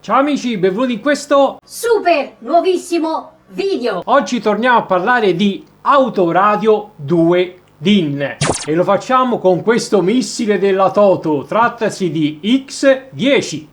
Ciao amici, benvenuti in questo super nuovissimo video. Oggi torniamo a parlare di autoradio 2 DIN e lo facciamo con questo missile della Toto, trattasi di X10.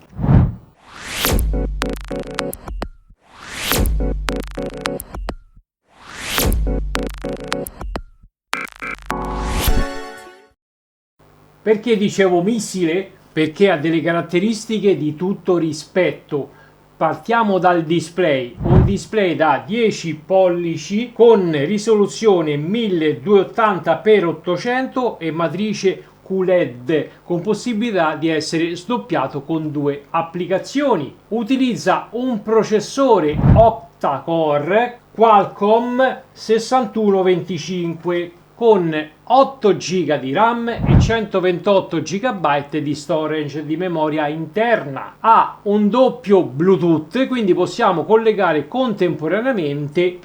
Perché dicevo missile? Perché ha delle caratteristiche di tutto rispetto. Partiamo dal display, un display da 10 pollici con risoluzione 1280x800 e matrice QLED con possibilità di essere sdoppiato con due applicazioni. Utilizza un processore octa-core Qualcomm 6125 con 8 GB di RAM e 128 GB di storage di memoria interna. Ha un doppio Bluetooth, quindi possiamo collegare contemporaneamente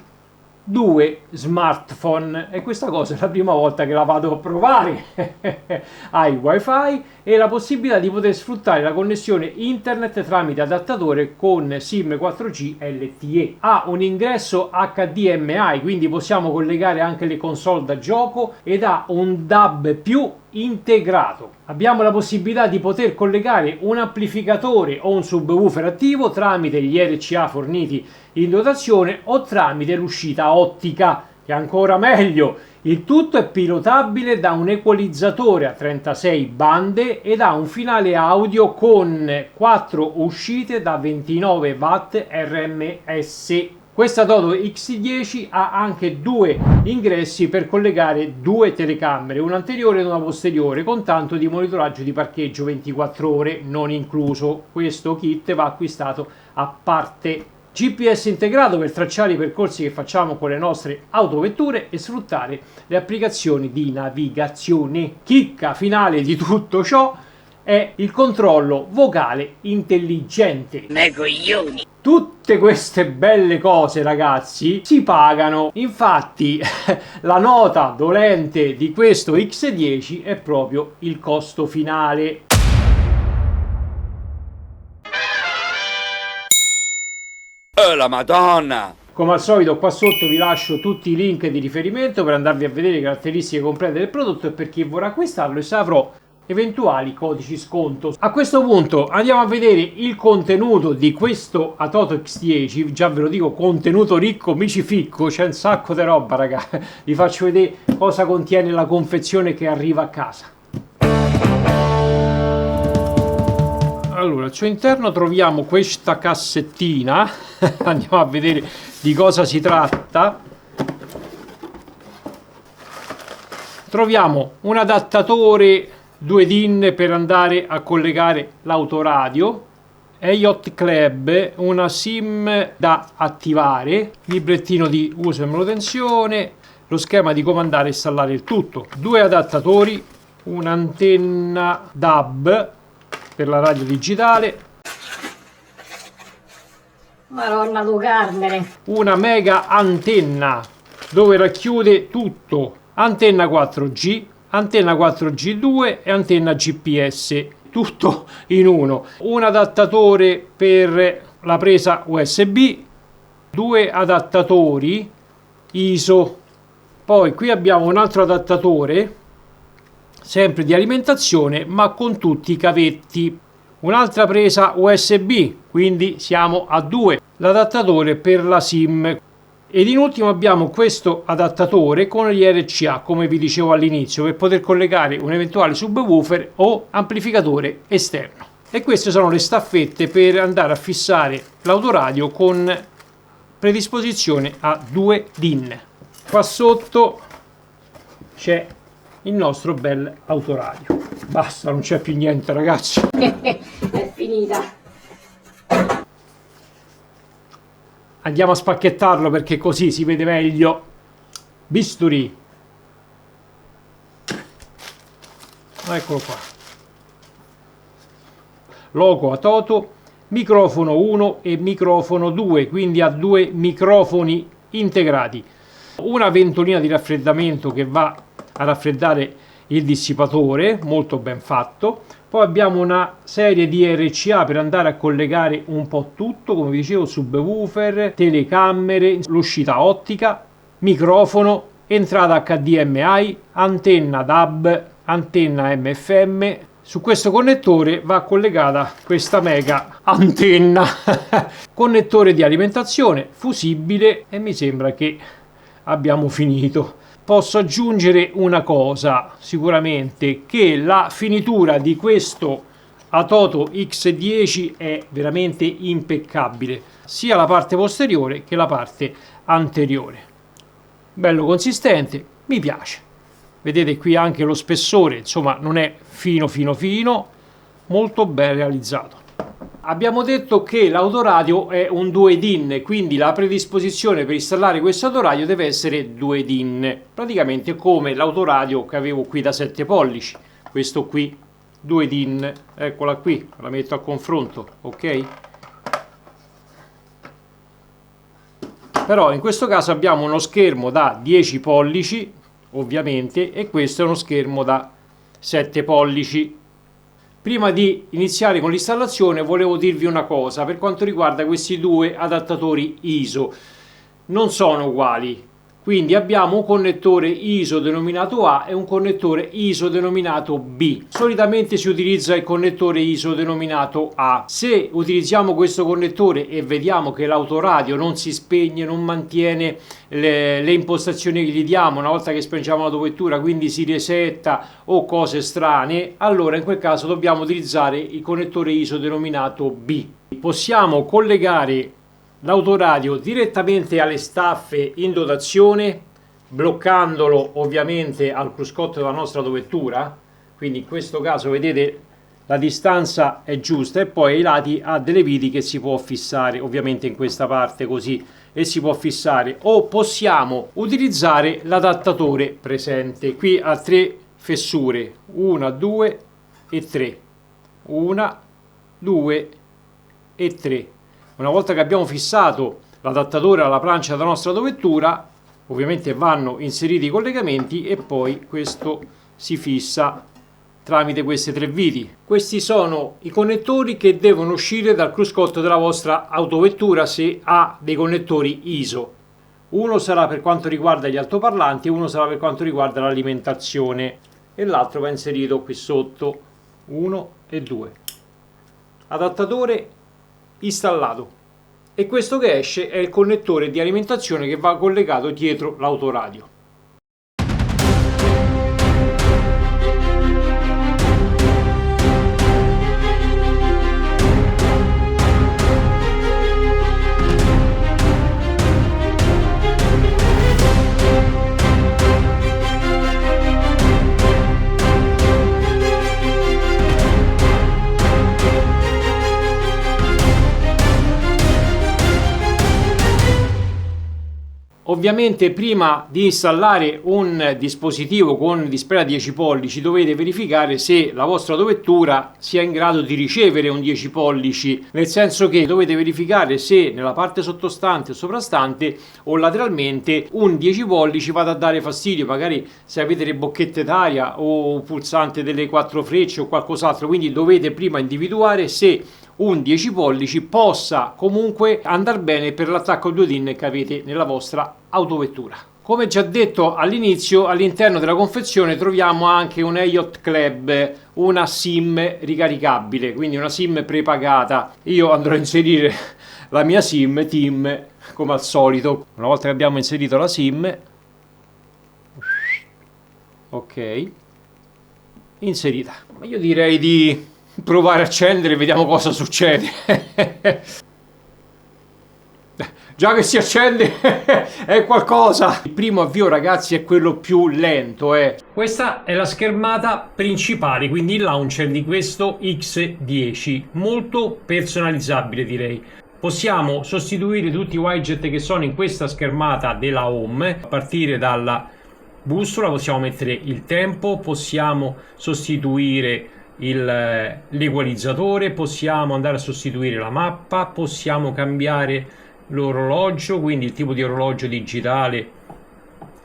due smartphone e questa cosa è la prima volta che la vado a provare. Hai wifi e la possibilità di poter sfruttare la connessione internet tramite adattatore con SIM 4G LTE. Ha un ingresso HDMI, quindi possiamo collegare anche le console da gioco, ed ha un DAB più integrato. Abbiamo la possibilità di poter collegare un amplificatore o un subwoofer attivo tramite gli RCA forniti in dotazione o tramite l'uscita ottica, che è ancora meglio. Il tutto è pilotabile da un equalizzatore a 36 bande ed ha un finale audio con 4 uscite da 29 watt RMS. Questa Toto X10 ha anche due ingressi per collegare due telecamere, una anteriore e una posteriore, con tanto di monitoraggio di parcheggio 24 ore non incluso. Questo kit va acquistato a parte. GPS integrato per tracciare i percorsi che facciamo con le nostre autovetture e sfruttare le applicazioni di navigazione. Chicca finale di tutto ciò è il controllo vocale intelligente. Tutte queste belle cose, ragazzi, si pagano. Infatti la nota dolente di questo X10 è proprio il costo finale. La Madonna! Come al solito qua sotto vi lascio tutti i link di riferimento per andarvi a vedere le caratteristiche complete del prodotto e per chi vorrà acquistarlo, e se avrò eventuali codici sconto. A questo punto andiamo a vedere il contenuto di questo Toto X10. Già ve lo dico, contenuto ricco, mi ci ficco, c'è un sacco di roba, raga. Vi faccio vedere cosa contiene la confezione che arriva a casa. Allora, al suo interno troviamo questa cassettina. Andiamo a vedere di cosa si tratta. Troviamo un adattatore 2 DIN per andare a collegare l'autoradio, Yacht Club, una SIM da attivare, librettino di uso e manutenzione, lo schema di come andare a installare il tutto, due adattatori, un'antenna DAB per la radio digitale, Madonna do Carmine. una mega antenna dove racchiude tutto, antenna 4G, antenna 4G2 e antenna GPS, tutto in uno, un adattatore per la presa USB, due adattatori ISO, poi qui abbiamo un altro adattatore sempre di alimentazione ma con tutti i cavetti, un'altra presa USB, quindi siamo a due, l'adattatore per la SIM. Ed in ultimo abbiamo questo adattatore con gli RCA, come vi dicevo all'inizio, per poter collegare un eventuale subwoofer o amplificatore esterno. E queste sono le staffette per andare a fissare l'autoradio con predisposizione a 2 DIN. Qua sotto c'è il nostro bel autoradio. Basta, non c'è più niente, ragazzi. È finita. Andiamo a spacchettarlo perché così si vede meglio. Bisturi. Eccolo qua. Logo a Toto, microfono 1 e microfono 2, quindi ha due microfoni integrati. Una ventolina di raffreddamento che va a raffreddare il dissipatore, molto ben fatto. Poi abbiamo una serie di RCA per andare a collegare un po' tutto, come vi dicevo, subwoofer, telecamere, l'uscita ottica, microfono, entrata HDMI, antenna DAB, antenna MFM. Su questo connettore va collegata questa mega antenna. Connettore di alimentazione fusibile e mi sembra che abbiamo finito. Posso aggiungere una cosa, sicuramente, che la finitura di questo Atoto X10 è veramente impeccabile, sia la parte posteriore che la parte anteriore. Bello consistente, mi piace. Vedete qui anche lo spessore, insomma non è fino, molto ben realizzato. Abbiamo detto che l'autoradio è un 2 DIN, quindi la predisposizione per installare questo autoradio deve essere 2 DIN, praticamente come l'autoradio che avevo qui da 7 pollici, questo qui 2 DIN, eccola qui, la metto a confronto, ok? Però in questo caso abbiamo uno schermo da 10 pollici, ovviamente, e questo è uno schermo da 7 pollici. Prima di iniziare con l'installazione volevo dirvi una cosa per quanto riguarda questi due adattatori ISO. Non sono uguali, quindi abbiamo un connettore ISO denominato A e un connettore ISO denominato B. Solitamente si utilizza il connettore ISO denominato A. Se utilizziamo questo connettore e vediamo che l'autoradio non si spegne, non mantiene le impostazioni che gli diamo una volta che spengiamo l'autovettura, quindi si resetta o cose strane, allora in quel caso dobbiamo utilizzare il connettore ISO denominato B. Possiamo collegare l'autoradio direttamente alle staffe in dotazione, bloccandolo ovviamente al cruscotto della nostra autovettura, quindi in questo caso vedete la distanza è giusta, e poi ai lati ha delle viti che si può fissare ovviamente in questa parte così, e si può fissare, o possiamo utilizzare l'adattatore presente. Qui ha 3 fessure, 1, 2 e 3, 1, 2 e 3. Una volta che abbiamo fissato l'adattatore alla plancia della nostra autovettura, ovviamente vanno inseriti i collegamenti e poi questo si fissa tramite queste 3 viti. Questi sono i connettori che devono uscire dal cruscotto della vostra autovettura se ha dei connettori ISO. Uno sarà per quanto riguarda gli altoparlanti e uno sarà per quanto riguarda l'alimentazione, e l'altro va inserito qui sotto, 1 e 2. Adattatore installato, e questo che esce è il connettore di alimentazione che va collegato dietro l'autoradio. Ovviamente prima di installare un dispositivo con display a 10 pollici dovete verificare se la vostra autovettura sia in grado di ricevere un 10 pollici, nel senso che dovete verificare se nella parte sottostante o soprastante o lateralmente un 10 pollici vada a dare fastidio, magari se avete le bocchette d'aria o un pulsante delle 4 frecce o qualcos'altro, quindi dovete prima individuare se un 10 pollici possa comunque andare bene per l'attacco 2 DIN che avete nella vostra autovettura. Come già detto all'inizio, all'interno della confezione troviamo anche un EIOT Club, una SIM ricaricabile, quindi una SIM prepagata. Io andrò a inserire la mia SIM TIM come al solito. Una volta che abbiamo inserito la SIM, ok, inserita, io direi di provare a accendere e vediamo cosa succede. Già che si accende è qualcosa. Il primo avvio, ragazzi, è quello più lento. Questa è la schermata principale, quindi il launcher di questo X10, molto personalizzabile direi. Possiamo sostituire tutti i widget che sono in questa schermata della home, a partire dalla bussola possiamo mettere il tempo, possiamo sostituire l'equalizzatore, possiamo andare a sostituire la mappa, possiamo cambiare l'orologio, quindi il tipo di orologio digitale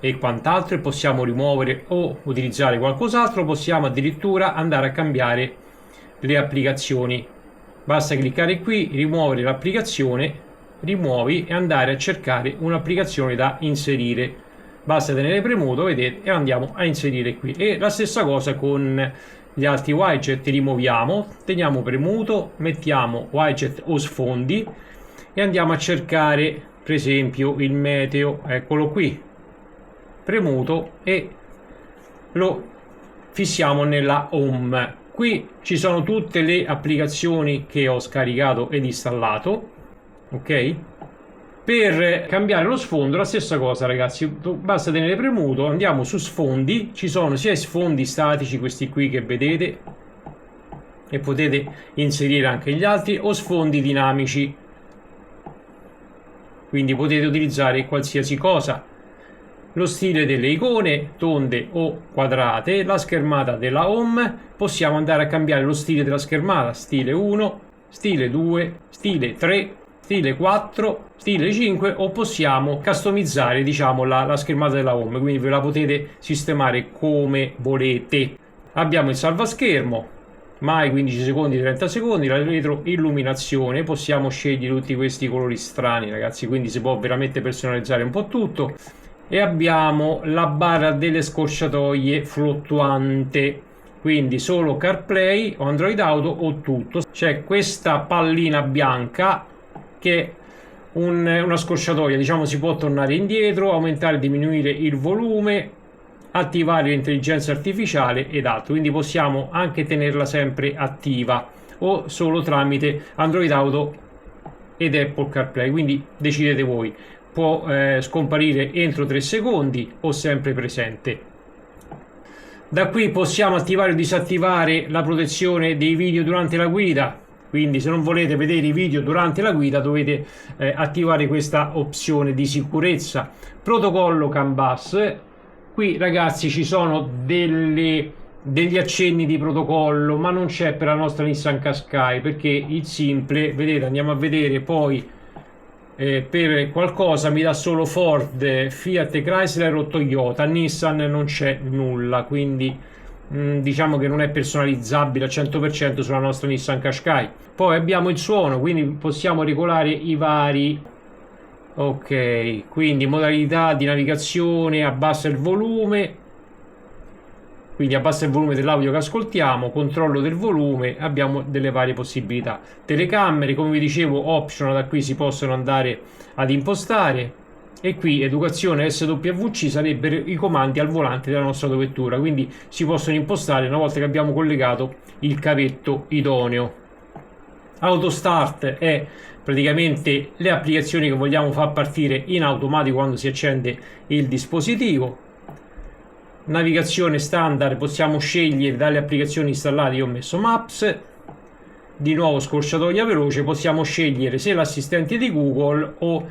e quant'altro, e possiamo rimuovere o utilizzare qualcos'altro. Possiamo addirittura andare a cambiare le applicazioni. Basta cliccare qui, rimuovere l'applicazione, rimuovi e andare a cercare un'applicazione da inserire. Basta tenere premuto, vedete, e andiamo a inserire qui. E la stessa cosa con gli altri widget, rimuoviamo, teniamo premuto, mettiamo widget o sfondi e andiamo a cercare per esempio il meteo, eccolo qui, premuto, e lo fissiamo nella home. Qui ci sono tutte le applicazioni che ho scaricato ed installato, ok? Per cambiare lo sfondo la stessa cosa, ragazzi, basta tenere premuto, andiamo su sfondi, ci sono sia sfondi statici, questi qui che vedete, e potete inserire anche gli altri, o sfondi dinamici, quindi potete utilizzare qualsiasi cosa. Lo stile delle icone, tonde o quadrate, la schermata della home, possiamo andare a cambiare lo stile della schermata, stile 1, stile 2, stile 3, stile 4, stile 5, o possiamo customizzare, diciamo, la schermata della home, quindi ve la potete sistemare come volete. Abbiamo il salvaschermo, mai 15 secondi, 30 secondi, la retroilluminazione, possiamo scegliere tutti questi colori strani, ragazzi, quindi si può veramente personalizzare un po' tutto. E abbiamo la barra delle scorciatoie fluttuante, quindi solo CarPlay o Android Auto o tutto. C'è questa pallina bianca che è una scorciatoia, diciamo, si può tornare indietro, aumentare e diminuire il volume, attivare l'intelligenza artificiale ed altro, quindi possiamo anche tenerla sempre attiva o solo tramite Android Auto ed Apple CarPlay, quindi decidete voi. Può scomparire entro 3 secondi o sempre presente. Da qui possiamo attivare o disattivare la protezione dei video durante la guida, quindi se non volete vedere i video durante la guida dovete attivare questa opzione di sicurezza. Protocollo CAN bus, qui ragazzi ci sono degli accenni di protocollo, ma non c'è per la nostra Nissan Qashqai, perché il simple, vedete, andiamo a vedere poi per qualcosa mi dà solo Ford, Fiat, Chrysler o Toyota, Nissan non c'è nulla, quindi diciamo che non è personalizzabile al 100% sulla nostra Nissan Qashqai. Poi abbiamo il suono, quindi possiamo regolare i vari, ok, quindi modalità di navigazione, abbassa il volume, quindi abbassa il volume dell'audio che ascoltiamo, controllo del volume, abbiamo delle varie possibilità. Telecamere, come vi dicevo, optional, da qui si possono andare ad impostare, e qui educazione SWC sarebbero i comandi al volante della nostra autovettura, quindi si possono impostare una volta che abbiamo collegato il cavetto idoneo. Auto start è praticamente le applicazioni che vogliamo far partire in automatico quando si accende il dispositivo. Navigazione standard, possiamo scegliere dalle applicazioni installate, io ho messo Maps. Di nuovo scorciatoia veloce, possiamo scegliere se l'assistente di Google o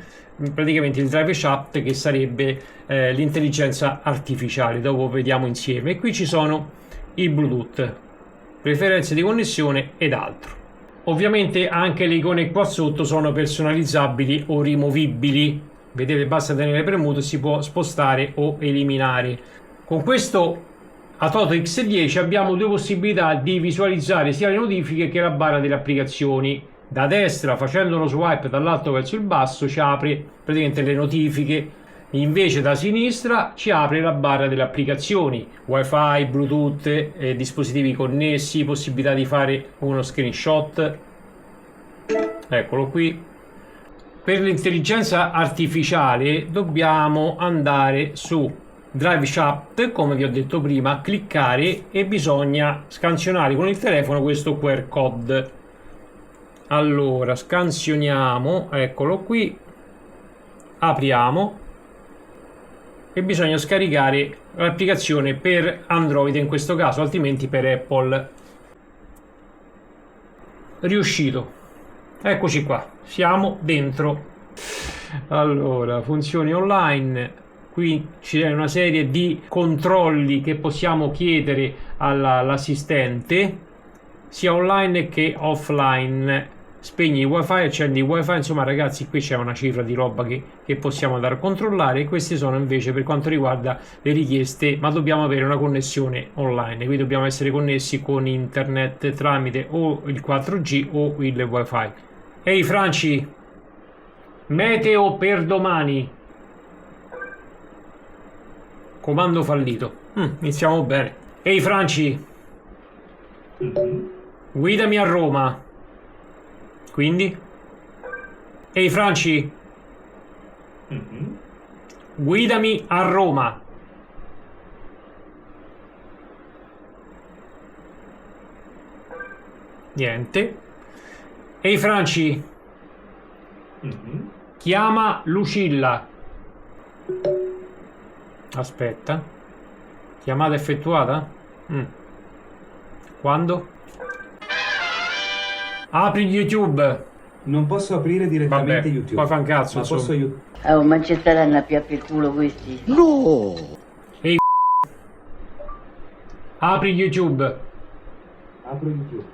praticamente il Drive Shaft, che sarebbe l'intelligenza artificiale, dopo vediamo insieme. E qui ci sono il Bluetooth, preferenze di connessione ed altro. Ovviamente anche le icone qua sotto sono personalizzabili o rimovibili, vedete, basta tenere premuto e si può spostare o eliminare. Con questo Atoto X10 abbiamo due possibilità di visualizzare sia le notifiche che la barra delle applicazioni. Da destra, facendo lo swipe dall'alto verso il basso, ci apre praticamente le notifiche, invece da sinistra ci apre la barra delle applicazioni, wifi, bluetooth, dispositivi connessi, possibilità di fare uno screenshot, eccolo qui. Per l'intelligenza artificiale dobbiamo andare su Drive Shaft, come vi ho detto prima, cliccare e bisogna scansionare con il telefono questo QR code. Allora scansioniamo, eccolo qui, apriamo e bisogna scaricare l'applicazione per Android in questo caso, altrimenti per Apple. Riuscito, eccoci qua, siamo dentro. Allora, funzioni online. Qui c'è una serie di controlli che possiamo chiedere all'assistente sia online che offline. spegni il wifi, accendi il wifi. Insomma ragazzi, qui c'è una cifra di roba che possiamo andare a controllare. Queste sono invece per quanto riguarda le richieste, ma dobbiamo avere una connessione online, quindi dobbiamo essere connessi con internet tramite o il 4G o il wifi. Ehi Franci, meteo per domani. Comando fallito. Iniziamo bene. Ehi Franci, guidami a Roma. Quindi? Ehi Franci, guidami a Roma. Niente. Ehi Franci, chiama Lucilla. Aspetta. Chiamata effettuata? Quando? Apri YouTube. Non posso aprire direttamente Vabbè, YouTube. poi fa un cazzo, ma posso insomma. aiutare. Oh, ma ci staranno a piappare il culo questi? Ehi, apri YouTube. Apro YouTube.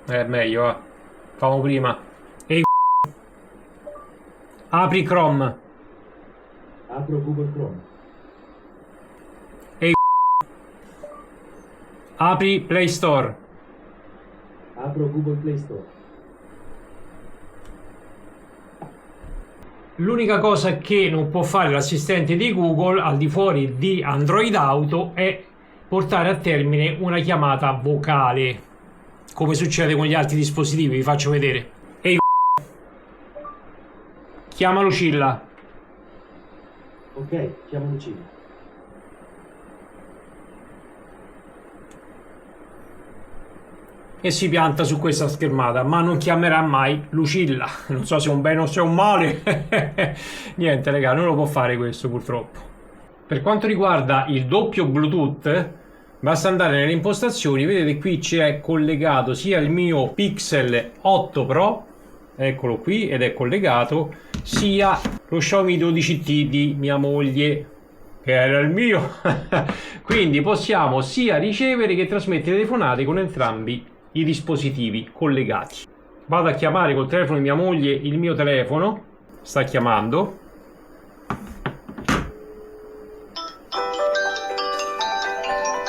È meglio, Famo prima. Ehi, apri Chrome. Apro Google Chrome. Ehi, apri Play Store. Apro Google Play Store. L'unica cosa che non può fare l'assistente di Google al di fuori di Android Auto è portare a termine una chiamata vocale, come succede con gli altri dispositivi. Vi faccio vedere. Ehi, chiama Lucilla. Ok, chiamo Lucilla. E si pianta su questa schermata, ma non chiamerà mai Lucilla. Non so se è un bene o se è un male. Niente raga, non lo può fare questo purtroppo. Per quanto riguarda il doppio Bluetooth, basta andare nelle impostazioni. Vedete qui c'è collegato sia il mio Pixel 8 Pro, eccolo qui, ed è collegato, sia lo Xiaomi 12T di mia moglie, che era il mio. Quindi possiamo sia ricevere che trasmettere telefonate con entrambi i dispositivi collegati. Vado a chiamare col telefono di mia moglie il mio telefono. Sta chiamando.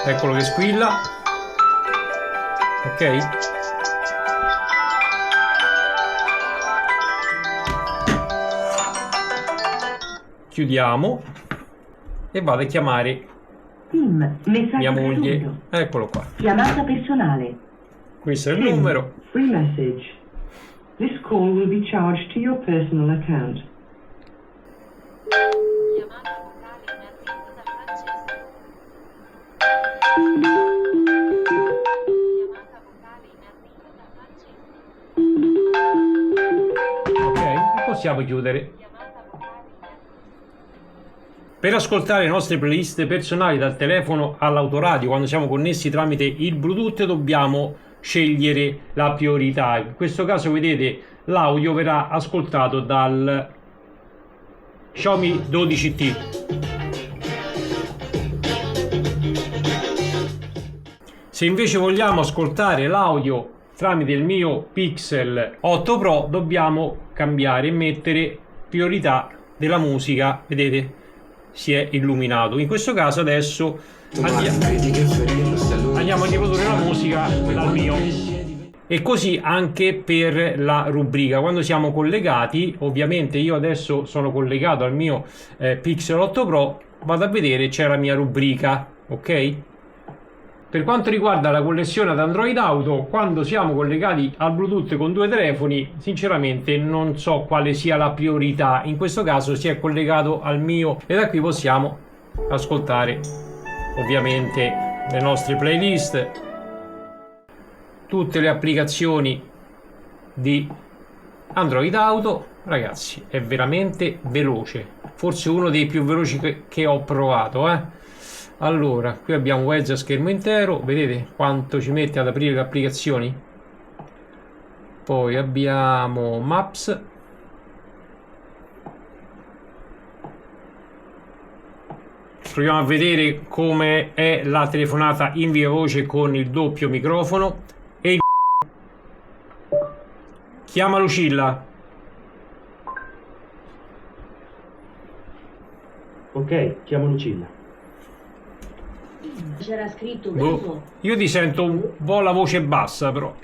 Eccolo che squilla. Ok. Chiudiamo e vado a chiamare mia moglie. Eccolo qua. Chiamata personale. Questo è il numero. Free message. This call will be charged to your personal account. Chiamata vocale in arrivo da Francesco. Chiamata vocale in arrivo da Francesco. Ok, e possiamo chiudere. Chiamata vocale in arrivo. Per ascoltare le nostre playlist personali dal telefono all'autoradio quando siamo connessi tramite il Bluetooth dobbiamo scegliere la priorità. In questo caso vedete l'audio verrà ascoltato dal Xiaomi 12T. Se invece vogliamo ascoltare l'audio tramite il mio Pixel 8 Pro dobbiamo cambiare e mettere priorità della musica. Vedete? Si è illuminato. In questo caso adesso andiamo a riprodurre la musica dal mio. E così anche per la rubrica. Quando siamo collegati, ovviamente io adesso sono collegato al mio Pixel 8 Pro, vado a vedere, c'è la mia rubrica, ok? Per quanto riguarda la connessione ad Android Auto, quando siamo collegati al Bluetooth con due telefoni, sinceramente non so quale sia la priorità. In questo caso si è collegato al mio e da qui possiamo ascoltare ovviamente le nostre playlist, tutte le applicazioni di Android Auto. Ragazzi, è veramente veloce, forse uno dei più veloci che ho provato, Allora, qui abbiamo Waze a schermo intero, vedete quanto ci mette ad aprire le applicazioni? Poi abbiamo Maps. Proviamo a vedere come è la telefonata in viva voce con il doppio microfono. E Chiama Lucilla. Ok, chiamo Lucilla. C'era scritto Boh, io ti sento un po' la voce bassa, però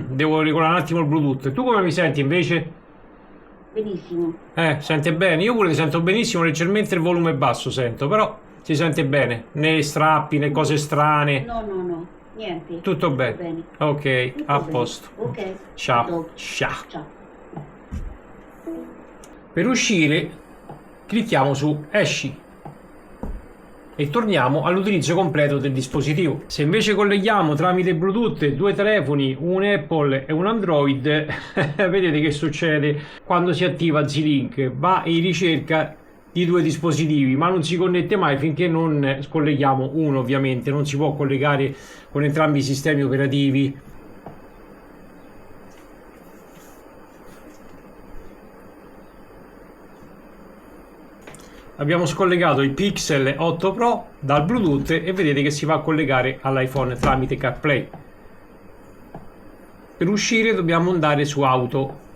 devo regolare un attimo il Bluetooth. Tu come mi senti invece? benissimo. Sente bene? Io pure ti sento benissimo, leggermente il volume basso sento, però si sente bene. Né strappi né cose strane. No, niente. Tutto bene. Ok, Tutto a bene. posto. Ok. Ciao. Dopo. Ciao. Ciao. Per uscire clicchiamo su esci e torniamo all'utilizzo completo del dispositivo. Se invece colleghiamo tramite Bluetooth due telefoni, un Apple e un Android, vedete che succede quando si attiva Z-Link. Va in ricerca di due dispositivi, ma non si connette mai finché non scolleghiamo uno. Ovviamente non si può collegare con entrambi i sistemi operativi. Abbiamo scollegato il Pixel 8 Pro dal Bluetooth e vedete che si va a collegare all'iPhone tramite CarPlay. Per uscire dobbiamo andare su Auto.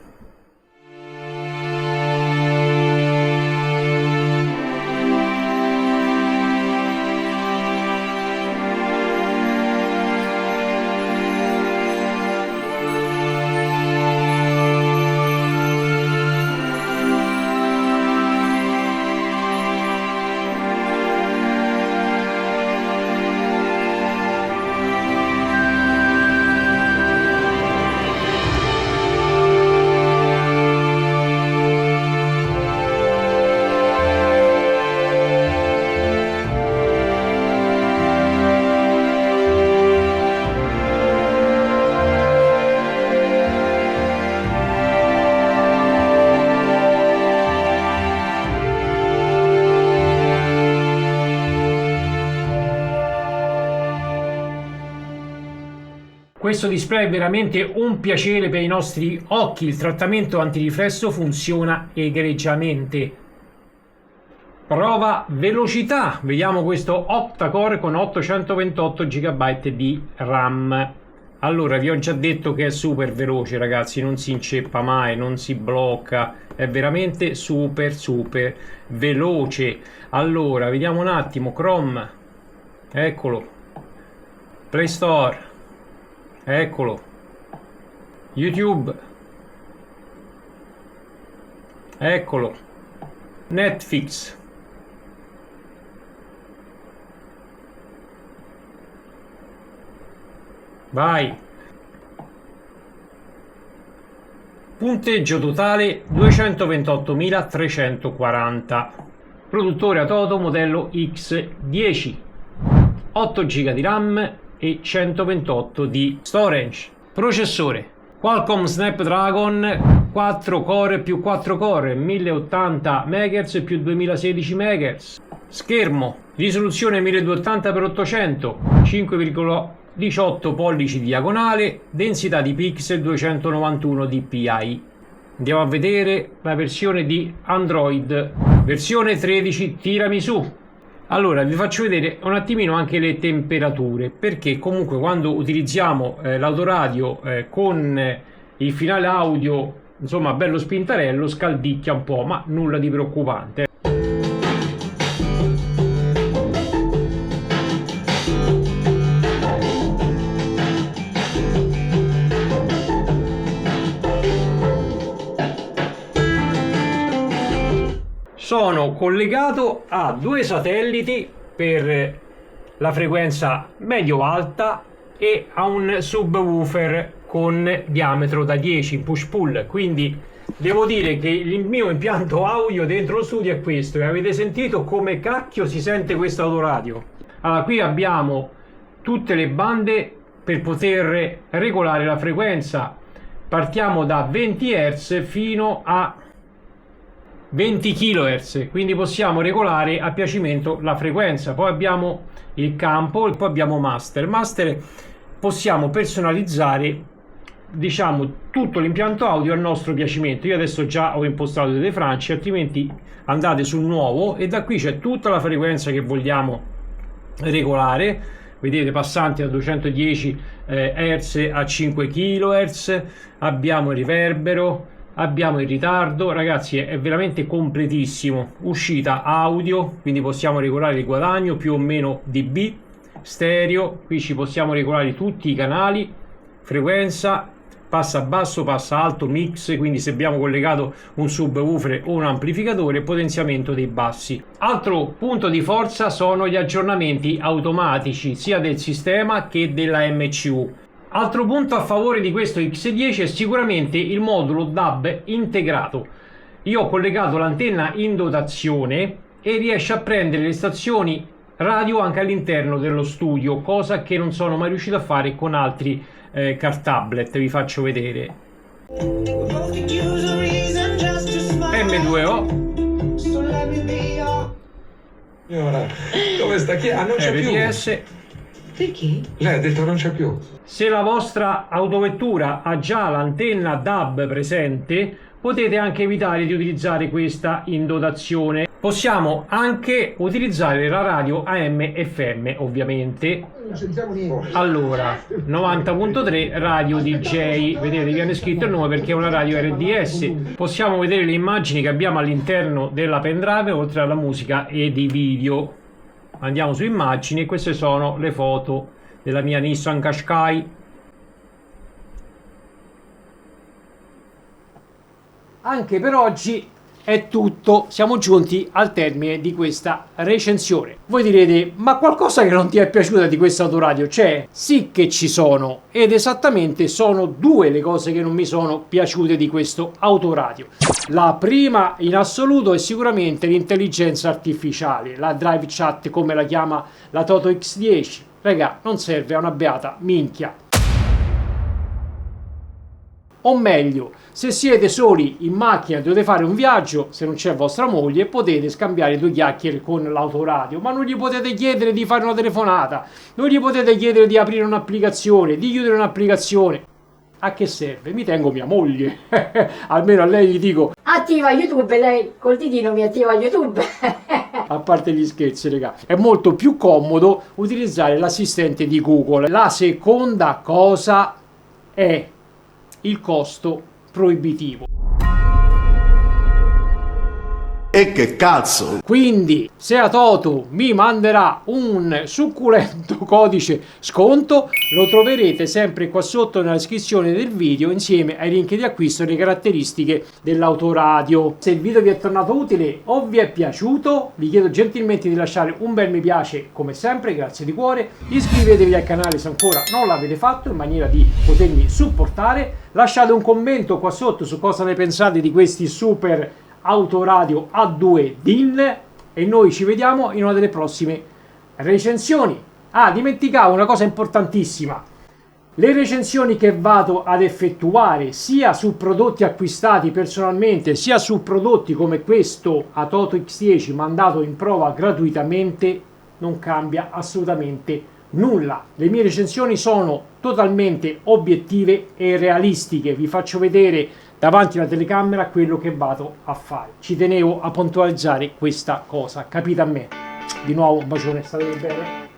Questo display è veramente un piacere per i nostri occhi, il trattamento antiriflesso funziona egregiamente. Prova velocità, vediamo questo octa-core con 828 GB di RAM. Allora, vi ho già detto che è super veloce, ragazzi, non si inceppa mai, non si blocca, è veramente super veloce. Allora, vediamo un attimo, Chrome, eccolo, Play Store, eccolo, YouTube, eccolo, Netflix, vai. Punteggio totale 228.340. Produttore Atoto modello X10, 8 GB di RAM e 128 di storage. Processore Qualcomm Snapdragon 4 core più 4 core, 1080 MHz più 2016 MHz. Schermo risoluzione 1280x800, 5,18 pollici di diagonale, densità di pixel 291 dpi. Andiamo a vedere la versione di Android, versione 13 tiramisù. Allora vi faccio vedere un attimino anche le temperature, perché comunque quando utilizziamo l'autoradio con il finale audio insomma bello spintarello scaldicchia un po', ma nulla di preoccupante. Sono collegato a due satelliti per la frequenza medio-alta e a un subwoofer con diametro da 10 push-pull, quindi devo dire che il mio impianto audio dentro lo studio è questo, e avete sentito come cacchio si sente questo autoradio. Allora, qui abbiamo tutte le bande per poter regolare la frequenza, partiamo da 20 Hz fino a 20 kHz, quindi possiamo regolare a piacimento la frequenza. Poi abbiamo il campo e poi abbiamo master. Possiamo personalizzare, diciamo, tutto l'impianto audio al nostro piacimento. Io adesso già ho impostato delle franci, altrimenti andate sul nuovo e da qui c'è tutta la frequenza che vogliamo regolare. vedete, passanti da 210 Hz a 5 kHz, abbiamo il riverbero, abbiamo il ritardo, ragazzi è veramente completissimo. Uscita audio, quindi possiamo regolare il guadagno più o meno dB, stereo, qui ci possiamo regolare tutti i canali, frequenza, passa basso, passa alto, mix, quindi se abbiamo collegato un subwoofer o un amplificatore, potenziamento dei bassi. Altro punto di forza sono gli aggiornamenti automatici sia del sistema che della MCU. Altro punto a favore di questo X10 è sicuramente il modulo DAB integrato. Io ho collegato l'antenna in dotazione e riesce a prendere le stazioni radio anche all'interno dello studio, cosa che non sono mai riuscito a fare con altri car tablet. Vi faccio vedere. M2O. Signora, dove sta? Chi? Ah, non c'è più. RDS. Perché? Lei ha detto non c'è più. Se la vostra autovettura ha già l'antenna DAB presente, potete anche evitare di utilizzare questa in dotazione. Possiamo anche utilizzare la radio AM FM, ovviamente. Non sentiamo niente. Allora, 90.3 radio DJ, vedete viene scritto il nome perché è una radio RDS. Possiamo vedere le immagini che abbiamo all'interno della pendrive, oltre alla musica ed i video. Andiamo su immagini e queste sono le foto della mia Nissan Qashqai. Anche per oggi è tutto, siamo giunti al termine di questa recensione. Voi direte, ma qualcosa che non ti è piaciuta di questo autoradio c'è? Sì che ci sono, ed esattamente sono due le cose che non mi sono piaciute di questo autoradio. La prima in assoluto è sicuramente l'intelligenza artificiale, la drive chat come la chiama la Toto X10. Raga, non serve a una beata minchia. O meglio, se siete soli in macchina e dovete fare un viaggio, se non c'è vostra moglie, potete scambiare due chiacchiere con l'autoradio, ma non gli potete chiedere di fare una telefonata, non gli potete chiedere di aprire un'applicazione, di chiudere un'applicazione. A che serve? Mi tengo mia moglie. Almeno a lei gli dico: Attiva YouTube, lei col ditino mi attiva YouTube. a parte gli scherzi, raga, è molto più comodo utilizzare l'assistente di Google. La seconda cosa è il costo proibitivo. E che cazzo? Quindi se Atoto mi manderà un succulento codice sconto, lo troverete sempre qua sotto nella descrizione del video insieme ai link di acquisto e le caratteristiche dell'autoradio. Se il video vi è tornato utile o vi è piaciuto, vi chiedo gentilmente di lasciare un bel mi piace come sempre, grazie di cuore. Iscrivetevi al canale se ancora non l'avete fatto in maniera di potermi supportare. Lasciate un commento qua sotto su cosa ne pensate di questi super autoradio A2 DIN e noi ci vediamo in una delle prossime recensioni. Ah, dimenticavo una cosa importantissima: le recensioni che vado ad effettuare sia su prodotti acquistati personalmente sia su prodotti come questo Atoto X10 mandato in prova gratuitamente non cambia assolutamente nulla. Le mie recensioni sono totalmente obiettive e realistiche. Vi faccio vedere davanti alla telecamera quello che vado a fare. Ci tenevo a puntualizzare questa cosa, capite a me. Di nuovo un bacione, state bene.